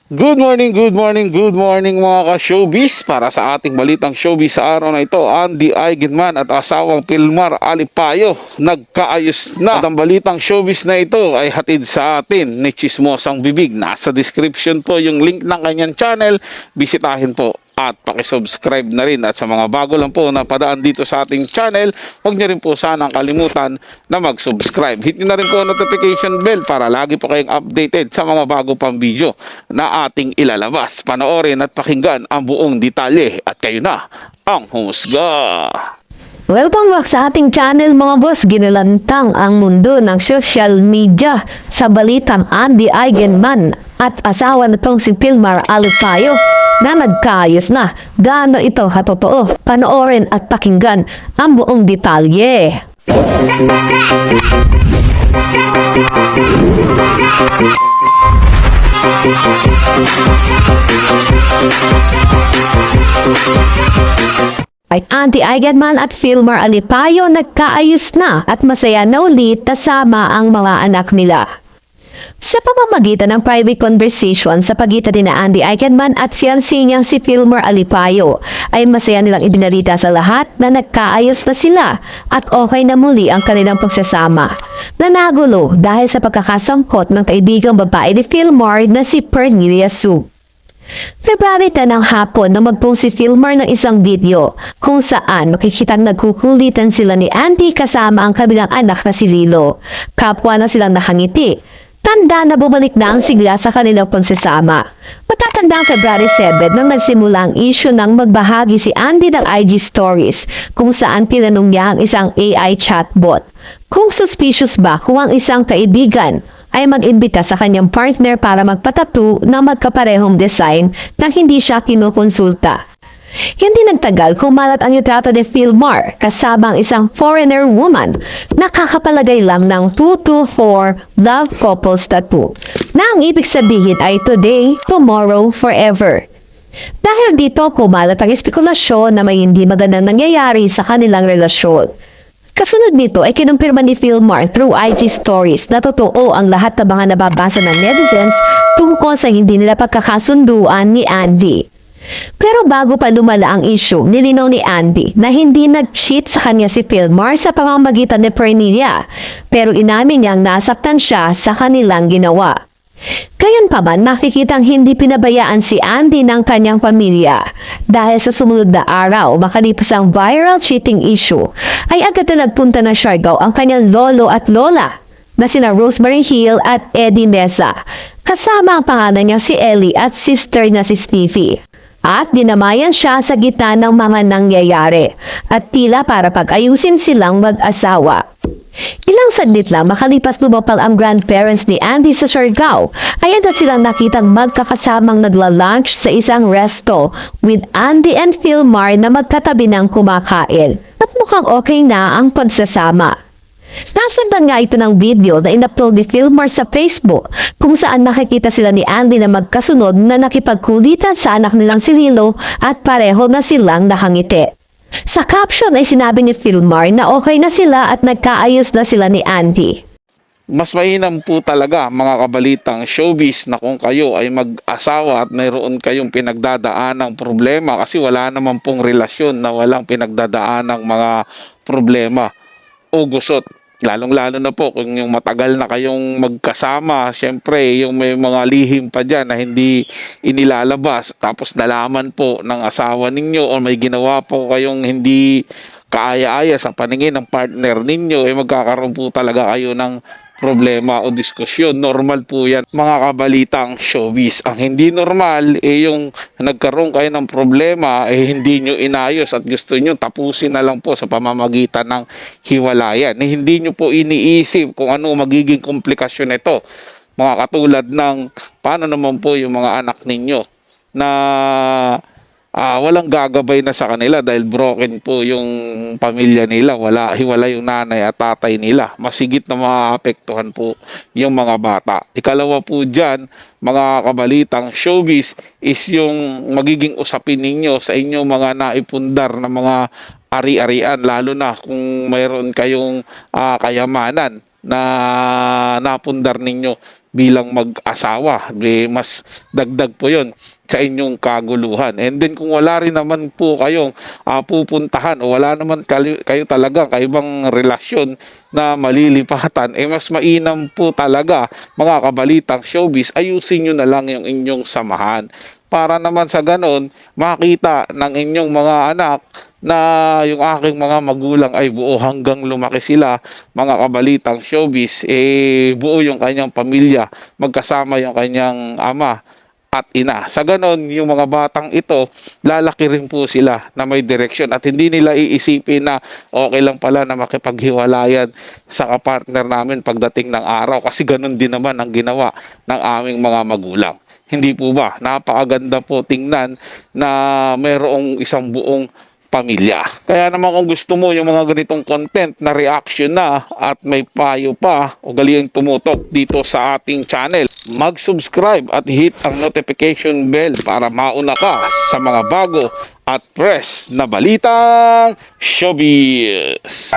Good morning, good morning, good morning mga ka-showbiz. Para sa ating balitang showbiz sa araw na ito, Andy Eigenman at asawang Pilmar Alipayo nagkaayos na. At ang balitang showbiz na ito ay hatid sa atin ni Chismosang Bibig. Nasa description po yung link ng kanyang channel. Bisitahin po at pakisubscribe na rin. At sa mga bago lang po na padaan dito sa ating channel, huwag niyo rin po sanang kalimutan na mag-subscribe. Hit niyo na rin po ang notification bell para lagi po kayong updated sa mga bago pang video na ating ilalabas. Panoorin at pakinggan ang buong detalye at kayo na ang humusga. Welcome back sa ating channel mga boss. Ginalantang ang mundo ng social media sa balitang Andy Eigenman at asawa nitong si Pilmar Alipayo na nagkaayos na. Gaano ito katotoo? Panoorin at pakinggan ang buong detalye. Ay Andy Eigenman at Pilmar Alipayo nagkaayos na at masaya na ulit kasama ang mga anak nila. Sa pamamagitan ng private conversation sa pagitan ni Andy Eigenman at fiancé niyang si Pilmar Alipayo ay masaya nilang ibinalita sa lahat na nagkaayos na sila at okay na muli ang kanilang pagsasama. Nanagulo dahil sa pagkakasangkot ng kaibigang babae ni Pilmar na si Pernilia Sue. February 10 ng hapon na mag-post si Pilmar ng isang video kung saan makikitang nagkukulitan sila ni Andy kasama ang kabilang anak na si Lilo. Kapwa na silang nakangiti. Tanda na bumalik na ang sigla sa kanilang pagsasama. Matatanda ang February 7 nang nagsimula ang issue ng magbahagi si Andy ng IG stories kung saan tinanong niya ang isang AI chatbot kung suspicious ba kung ang isang kaibigan ay mag-imbita sa kanyang partner para magpatattoo ng magkaparehong design nang hindi siya kinukonsulta. Hindi nagtagal kumalat ang litrato ni Pilmar kasama ang isang foreigner woman na kakapalagay lang ng 224 Love Couples Tattoo na ang ibig sabihin ay today, tomorrow, forever. Dahil dito kumalat ang espekulasyon na may hindi magandang nangyayari sa kanilang relasyon. Kasunod nito ay kinumpirma ni Pilmar through IG stories na totoo ang lahat ng mga nababasa ng netizens tungkol sa hindi nila pagkakasunduan ni Andy. Pero bago pa lumala ang issue, nilinaw ni Andy na hindi nag-cheat sa kanya si Pilmar sa pamamagitan ni Pernilia, pero inamin niyang nasaktan siya sa kanilang ginawa. Gayunpaman, nakikitang hindi pinabayaan si Andy ng kanyang pamilya dahil sa sumunod na araw makalipas ang viral cheating issue ay agad na nagpunta ng Siargao ang kanyang lolo at lola na sina Rosemary Hill at Eddie Mesa kasama ang pangalan niya si Ellie at sister na si Stevie. At dinamayan siya sa gitna ng mga nangyayari at tila para pag-ayusin silang mag-asawa. Ilang saglit lang makalipas lumapal ang grandparents ni Andy sa Siargao ay agad silang nakitang magkakasamang nagla-lunch sa isang resto with Andy and Pilmar na magkatabi ng kumakain at mukhang okay na ang pagsasama. Nasundan nga ito ng video na in-upload ni Pilmar sa Facebook kung saan nakikita sila ni Andy na magkasunod na nakipagkulitan sa anak nilang si Lilo at pareho na silang nakangiti. Sa caption ay sinabi ni Pilmar na okay na sila at nagkaayos na sila ni Andy. Mas mainam po talaga mga kabalitang showbiz na kung kayo ay mag-asawa at mayroon kayong pinagdadaanang problema kasi wala naman pong relasyon na walang pinagdadaanang mga problema o gusot. Lalong-lalo na po kung yung matagal na kayong magkasama, syempre yung may mga lihim pa dyan na hindi inilalabas tapos nalaman po ng asawa ninyo o may ginawa po kayong hindi kaaya-aya sa paningin ng partner ninyo, magkakaroon po talaga kayo ng problema o diskusyon. Normal po yan mga kabalitang showbiz. Ang hindi normal yung nagkaroon kayo ng problema hindi nyo inayos at gusto nyo tapusin na lang po sa pamamagitan ng hiwalayan. Hindi nyo po iniisip kung ano magiging komplikasyon nito. Mga katulad ng paano naman po yung mga anak ninyo na walang gagabay na sa kanila dahil broken po yung pamilya nila, hiwala yung nanay at tatay nila. Masigit na maapektuhan po yung mga bata. Ikalawa po dyan, mga kabalitang showbiz, is yung magiging usapin ninyo sa inyong mga naipundar na mga ari-arian, lalo na kung mayroon kayong kayamanan na napundar ninyo bilang mag-asawa. Mas dagdag po yun sa inyong kaguluhan. And then kung wala rin naman po kayong pupuntahan o wala naman kayo talaga kaibang relasyon na malilipatan, mas mainam po talaga mga kabalitang showbiz, ayusin nyo na lang yung inyong samahan. Para naman sa ganon, makita ng inyong mga anak na yung aking mga magulang ay buo hanggang lumaki sila, mga kabalitang showbiz, buo yung kanyang pamilya, magkasama yung kanyang ama at ina. Sa ganon, yung mga batang ito, lalaki rin po sila na may direksyon at hindi nila iisipin na okay lang pala na makipaghiwalayan sa kapartner namin pagdating ng araw kasi ganon din naman ang ginawa ng aming mga magulang. Hindi po ba? Napakaganda po tingnan na mayroong isang buong pamilya. Kaya naman kung gusto mo yung mga ganitong content na reaction na at may payo pa o galing tumutok dito sa ating channel, mag-subscribe at hit ang notification bell para mauna ka sa mga bago at fresh na balitang showbiz.